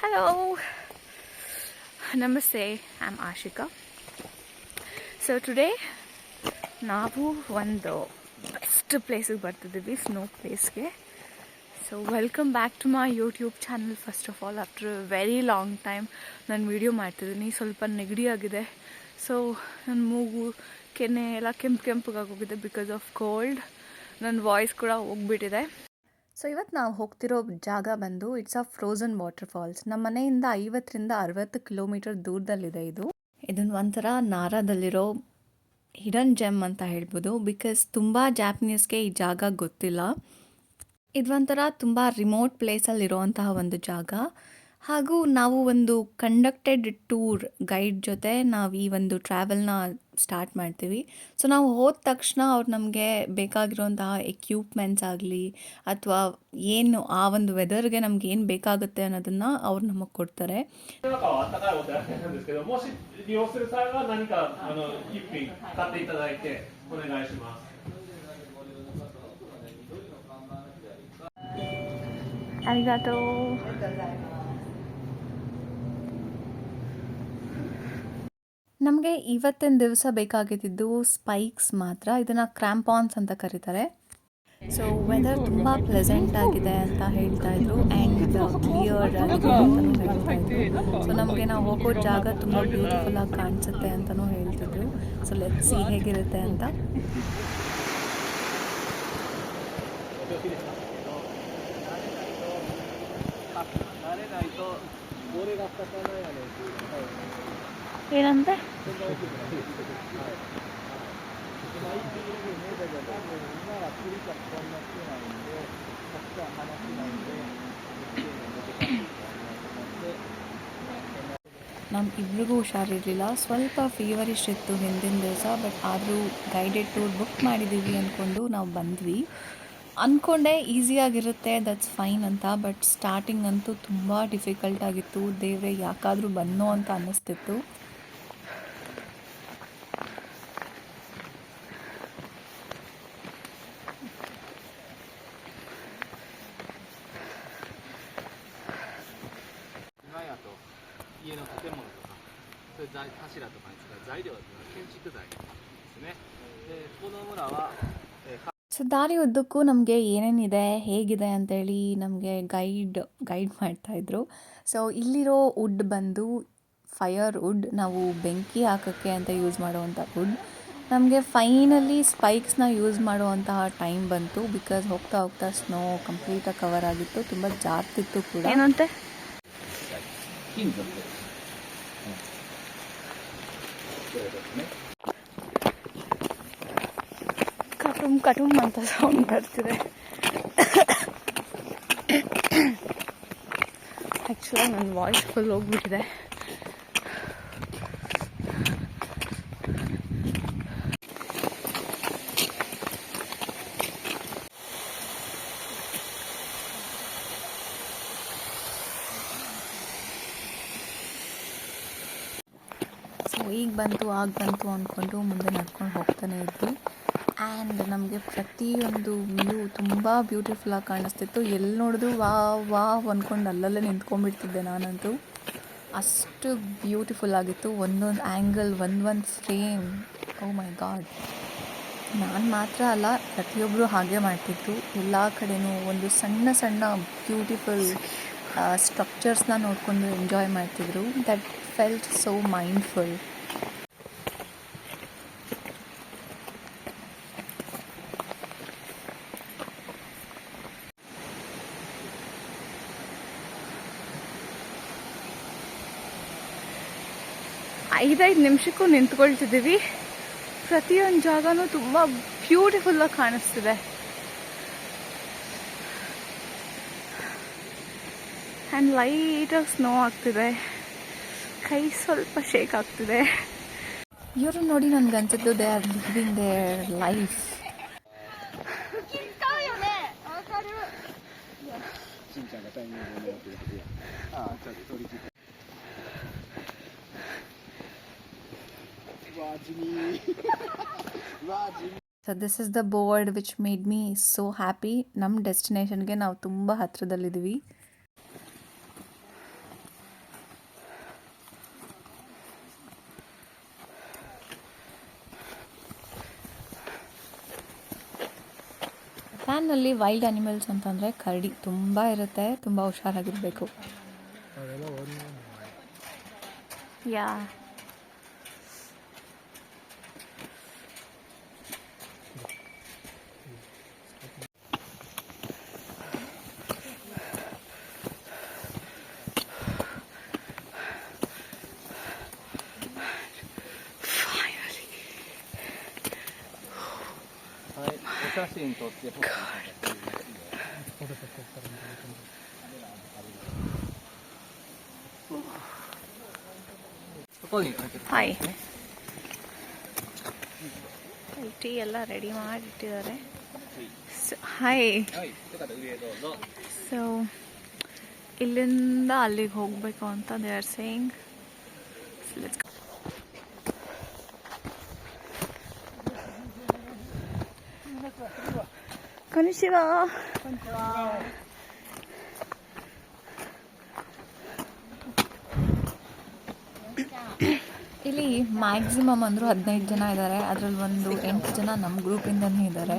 Hello, Namaste, I'm Ashika. So today ನಾವು ಒಂದು best ಪ್ಲೇಸಿಗೆ ಬರ್ತಿದ್ದೀವಿ, ಸ್ನೋ ಪ್ಲೇಸ್ಗೆ. So welcome back to my YouTube channel. First of all after very long time ನಾನು video ಮಾಡ್ತಿದ್ದೀನಿ. ಸ್ವಲ್ಪ ನೆಗಡಿ ಆಗಿದೆ, ಸೊ ನನ್ನ ಮೂಗು ಕೆನ್ನೆ ಎಲ್ಲ ಕೆಂಪಗಾಗೋಗಿದೆ ಬಿಕಾಸ್ ಆಫ್ ಕೋಲ್ಡ್. ನನ್ನ ವಾಯ್ಸ್ ಕೂಡ ಹೋಗ್ಬಿಟ್ಟಿದೆ. ಸೊ ಇವತ್ತು ನಾವು ಹೋಗ್ತಿರೋ ಜಾಗ ಬಂದು it's a frozen waterfalls. ನಮ್ಮ ಮನೆಯಿಂದ 50ರಿಂದ 60 ಕಿಲೋಮೀಟರ್ ದೂರದಲ್ಲಿದೆ ಇದು. ಇದನ್ನು ಒಂಥರ ನಾರಾದಲ್ಲಿರೋ ಹಿಡನ್ ಜೆಮ್ ಅಂತ ಹೇಳ್ಬೋದು, ಬಿಕಾಸ್ ತುಂಬ ಜಾಪನೀಸ್ಗೆ ಈ ಜಾಗ ಗೊತ್ತಿಲ್ಲ. ಇದೊಂಥರ ತುಂಬ ರಿಮೋಟ್ ಪ್ಲೇಸಲ್ಲಿರುವಂತಹ ಒಂದು ಜಾಗ. ಹಾಗೂ ನಾವು ಒಂದು ಕಂಡಕ್ಟೆಡ್ ಟೂರ್ ಗೈಡ್ ಜೊತೆ ನಾವು ಈ ಒಂದು ಟ್ರಾವೆಲ್ನ ಸ್ಟಾರ್ಟ್ ಮಾಡ್ತೀವಿ. ಸೊ ನಾವು ಹೋದ ತಕ್ಷಣ ಅವ್ರು ನಮಗೆ ಬೇಕಾಗಿರುವಂತಹ ಎಕ್ವಿಪ್ಮೆಂಟ್ಸ್ ಆಗಲಿ ಅಥವಾ ಏನು ಆ ಒಂದು ವೆದರ್ಗೆ ನಮ್ಗೆ ಏನು ಬೇಕಾಗುತ್ತೆ ಅನ್ನೋದನ್ನು ಅವ್ರು ನಮಗೆ ಕೊಡ್ತಾರೆ. ಅರಿಗಾಟೋ. ನಮಗೆ ಇವತ್ತಿನ ದಿವಸ ಬೇಕಾಗಿದ್ದು ಸ್ಪೈಕ್ಸ್ ಮಾತ್ರ. ಇದನ್ನು ಕ್ರ್ಯಾಂಪಾನ್ಸ್ ಅಂತ ಕರೀತಾರೆ. ಸೊ ವೆದರ್ ತುಂಬ ಪ್ಲೆಸೆಂಟ್ ಆಗಿದೆ ಅಂತ ಹೇಳ್ತಾ ಇದ್ರು ಆ್ಯಂಡ್ ಕ್ಲಿಯರ್ ಆಗಿದೆ ಅಂತಲೂ ಹೇಳ್ತಾ ಇದ್ರು. ಸೊ ನಮಗೆ ನಾವು ಹೋಗೋ ಜಾಗ ತುಂಬ ಬ್ಯೂಟಿಫುಲ್ ಆಗಿ ಕಾಣಿಸುತ್ತೆ ಅಂತಲೂ ಹೇಳ್ತಿದ್ರು. ಸೊ ಲೆಟ್ಸ್ ಸಿ ಹೇಗಿರುತ್ತೆ ಅಂತ. ಏನಂತೆ ನಮ್ಮಿಬ್ರಿಗೂ ಹುಷಾರಿರಲಿಲ್ಲ, ಸ್ವಲ್ಪ ಫೀವರಿಶ್ ಇತ್ತು ಹಿಂದಿನ ದಿವಸ. ಬಟ್ ಆದರೂ ಗೈಡೆಡ್ ಟೂರ್ ಬುಕ್ ಮಾಡಿದ್ದೀವಿ ಅಂದ್ಕೊಂಡು ನಾವು ಬಂದ್ವಿ. ಅಂದ್ಕೊಂಡೆ ಈಸಿಯಾಗಿರುತ್ತೆ, ದಟ್ಸ್ ಫೈನ್ ಅಂತ. ಬಟ್ ಸ್ಟಾರ್ಟಿಂಗ್ ಅಂತೂ ತುಂಬ ಡಿಫಿಕಲ್ಟ್ ಆಗಿತ್ತು. ದೇವ್ರೆ ಯಾಕಾದರೂ ಬಂದೋ ಅಂತ ಅನ್ನಿಸ್ತಿತ್ತು. ಸೊ ದಾರಿ ಉದ್ದಕ್ಕೂ ನಮಗೆ ಏನೇನಿದೆ ಹೇಗಿದೆ ಅಂತೇಳಿ ನಮಗೆ ಗೈಡ್ ಮಾಡ್ತಾಯಿದ್ರು. ಸೊ ಇಲ್ಲಿರೋ ವುಡ್ ಬಂದು ಫೈರ್ ವುಡ್, ನಾವು ಬೆಂಕಿ ಹಾಕೋಕ್ಕೆ ಅಂತ ಯೂಸ್ ಮಾಡುವಂಥ ವುಡ್. ನಮಗೆ ಫೈನಲಿ ಸ್ಪೈಕ್ಸ್ನ ಯೂಸ್ ಮಾಡುವಂತಹ ಟೈಮ್ ಬಂತು, ಬಿಕಾಸ್ ಹೋಗ್ತಾ ಹೋಗ್ತಾ ಸ್ನೋ ಕಂಪ್ಲೀಟಾಗಿ ಕವರ್ ಆಗಿತ್ತು, ತುಂಬ ಜಾರ್ತಿತ್ತು ಕೂಡ. ಏನಂತೆ ಕಟುಮ್ ಅಂತ ಸೌಂಡ್ ಬರ್ತಿದೆ. ಆ್ಯಕ್ಚುಲಿ ನನ್ನ ವಾಯ್ಸ್ ಫುಲ್ ಹೋಗ್ಬಿಟ್ಟಿದೆ. ಸೊ ಈಗ ಬಂತು ಆಗ ಬಂತು ಅಂದ್ಕೊಂಡು ಮುಂದೆ ನಡ್ಕೊಂಡು ಹೋಗ್ತಾನೆ ಇದ್ವಿ. ಆ್ಯಂಡ್ ನಮಗೆ ಪ್ರತಿಯೊಂದು ವ್ಯೂ ತುಂಬ ಬ್ಯೂಟಿಫುಲ್ಲಾಗಿ ಕಾಣಿಸ್ತಿತ್ತು. ಎಲ್ಲಿ ನೋಡಿದ್ರು ವಾವ್ ಅಂದ್ಕೊಂಡು ಅಲ್ಲಲ್ಲೇ ನಿಂತ್ಕೊಂಡ್ಬಿಡ್ತಿದ್ದೆ ನಾನಂತೂ. ಅಷ್ಟು ಬ್ಯೂಟಿಫುಲ್ ಆಗಿತ್ತು. ಒಂದೊಂದು ಆ್ಯಂಗಲ್, ಒಂದೊಂದು ಫ್ರೇಮ್, ಓ ಮೈ ಗಾಡ್. ನಾನು ಮಾತ್ರ ಅಲ್ಲ, ಪ್ರತಿಯೊಬ್ಬರು ಹಾಗೆ ಮಾಡ್ತಿದ್ರು. ಎಲ್ಲ ಕಡೆಯೂ ಒಂದು ಸಣ್ಣ ಸಣ್ಣ ಬ್ಯೂಟಿಫುಲ್ ಸ್ಟ್ರಕ್ಚರ್ಸ್ನ ನೋಡಿಕೊಂಡು ಎಂಜಾಯ್ ಮಾಡ್ತಿದ್ರು. That felt so mindful. ಐದೈದು ನಿಮಿಷಕ್ಕೂ ನಿಂತ್ಕೊಳ್ತಿದ್ದೀವಿ. ಪ್ರತಿಯೊಂದು ಜಾಗನೂ ತುಂಬ ಬ್ಯೂಟಿಫುಲ್ಲಾಗಿ ಕಾಣಿಸ್ತಿದೆ. ಆ್ಯಂಡ್ ಲೈಟಾಗಿ ಸ್ನೋ ಆಗ್ತಿದೆ, ಕೈ ಸ್ವಲ್ಪ ಶೇಕ್ ಆಗ್ತಿದೆ. ಇವರು ನೋಡಿ ನನಗೆ ಅನ್ಸಿದ್ದು they are living their life. So this is the board which made me so happy. ನಮ್ಮ ಡೆಸ್ಟಿನೇಷನ್ಗೆ ನಾವು ತುಂಬ ಹತ್ತಿರದಲ್ಲಿದ್ದೀವಿ. ಅಮೆಝಾನಲ್ಲಿ ವೈಲ್ಡ್ ಅನಿಮಲ್ಸ್ ಅಂತಂದರೆ ಕರಡಿ ತುಂಬ ಇರುತ್ತೆ, ತುಂಬ ಹುಷಾರಾಗಿರಬೇಕು. ಯಾ ಹಾಯ್, ಟೀ ಎಲ್ಲ ರೆಡಿ ಮಾಡಿಟ್ಟಿದ್ದಾರೆ. ಹಾಯ್, ಸೊ ಇಲ್ಲಿಂದ ಅಲ್ಲಿಗೆ ಹೋಗಬೇಕು ಅಂತ ದೇ ಆರ್ ಸೇಯಿಂಗ್. ಕೊನಿಚಿವಾ. ಇಲ್ಲಿ ಮ್ಯಾಕ್ಸಿಮಮ್ ಅಂದರೂ 15 ಜನ ಇದ್ದಾರೆ. ಅದರಲ್ಲಿ ಒಂದು 8 ಜನ ನಮ್ಮ ಗ್ರೂಪಿಂದನೇ ಇದ್ದಾರೆ.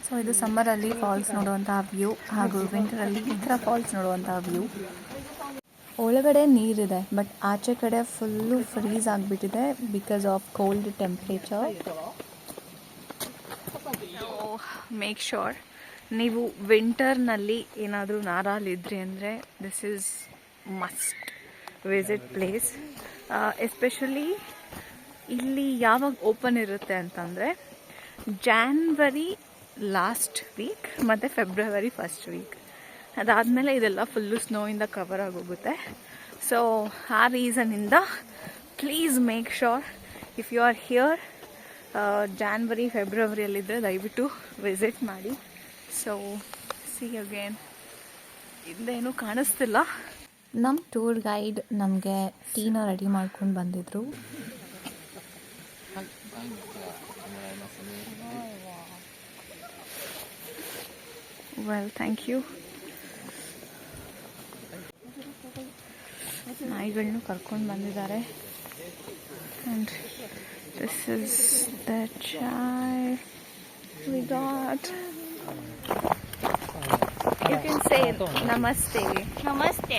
ಸೊ ಇದು ಸಮ್ಮರಲ್ಲಿ ಫಾಲ್ಸ್ ನೋಡುವಂತಹ ವ್ಯೂ, ಹಾಗೂ ವಿಂಟರಲ್ಲಿ ಈ ಥರ ಫಾಲ್ಸ್ ನೋಡುವಂತಹ ವ್ಯೂ. ಒಳಗಡೆ ನೀರಿದೆ, ಬಟ್ ಆಚೆ ಕಡೆ ಫುಲ್ಲು ಫ್ರೀಸ್ ಆಗಿಬಿಟ್ಟಿದೆ because of cold temperature. Make sure ನೀವು ವಿಂಟರ್ನಲ್ಲಿ ಏನಾದರೂ ನಾರಾಲಿದ್ರಿ ಅಂದರೆ this is must visit place. Especially ಇಲ್ಲಿ ಯಾವಾಗ ಓಪನ್ ಇರುತ್ತೆ ಅಂತಂದರೆ ಜಾನ್ವರಿ ಲಾಸ್ಟ್ ವೀಕ್ ಮತ್ತು ಫೆಬ್ರವರಿ ಫಸ್ಟ್ ವೀಕ್. ಅದಾದಮೇಲೆ ಇದೆಲ್ಲ ಫುಲ್ಲು ಸ್ನೋಯಿಂದ ಕವರ್ ಆಗೋಗುತ್ತೆ. ಸೊ ಆ ರೀಸನಿಂದ please make sure if you are here January ಫೆಬ್ರವರಿಯಲ್ಲಿದ್ದರೆ ದಯವಿಟ್ಟು ವಿಸಿಟ್ ಮಾಡಿ. So see again. ಹಿಂದೇನೂ ಕಾಣಿಸ್ತಿಲ್ಲ. ನಮ್ಮ ಟೂರ್ ಗೈಡ್ ನಮಗೆ ಟೀನ ರೆಡಿ ಮಾಡ್ಕೊಂಡು ಬಂದಿದ್ರು. Well, thank you. ನಾಯಿಗಳನ್ನೂ ಕರ್ಕೊಂಡು ಬಂದಿದ್ದಾರೆ. And this is the chai we got. You can say namaste. Namaste.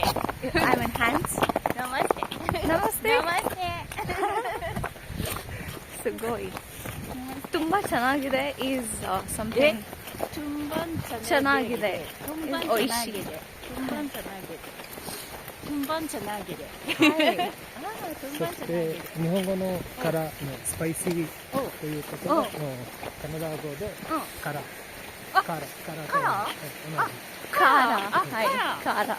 I mean hands. Namaste. Namaste. Namaste. Sugoi. ತುಂಬಾ ಚೆನ್ನಾಗಿದೆ ಈಸ್ ಸಮಥಿಂಗ್. ತುಂಬಾ ಚೆನ್ನಾಗಿದೆ. ತುಂಬಾ ಓಯಿಶಿ. ತುಂಬಾ ಚೆನ್ನಾಗಿದೆ. ತುಂಬಾ ಚೆನ್ನಾಗಿದೆ. ತುಂಬಾ そして ಚೆನ್ನಾಗಿದೆ. 日本語の辛のスパイシーということはカナダ語で辛辛辛ಖಾರ. ಹಾಯ್, ಖಾರ.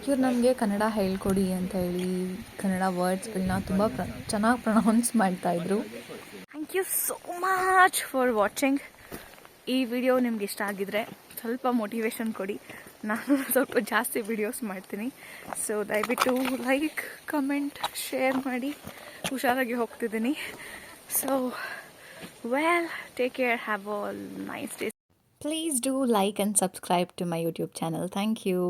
ಇವ್ರು ನಮಗೆ ಕನ್ನಡ ಹೇಳ್ಕೊಡಿ ಅಂತ ಹೇಳಿ ಕನ್ನಡ ವರ್ಡ್ಸ್ಗಳನ್ನ ತುಂಬ ಚೆನ್ನಾಗಿ ಪ್ರೊನೌನ್ಸ್ ಮಾಡ್ತಾಯಿದ್ರು. Thank you so much for watching. ಈ ವಿಡಿಯೋ ನಿಮ್ಗೆ ಇಷ್ಟ ಆಗಿದ್ರೆ ಸ್ವಲ್ಪ ಮೋಟಿವೇಶನ್ ಕೊಡಿ. ನಾನು ಸ್ವಲ್ಪ ಜಾಸ್ತಿ ವಿಡಿಯೋಸ್ ಮಾಡ್ತೀನಿ. ಸೊ ದಯವಿಟ್ಟು ಲೈಕ್, ಕಮೆಂಟ್, ಶೇರ್ ಮಾಡಿ. ಹುಷಾರಾಗಿ ಹೋಗ್ತಿದ್ದೀನಿ. So well, take care, have a nice day. Please do like and subscribe to my YouTube channel. Thank you.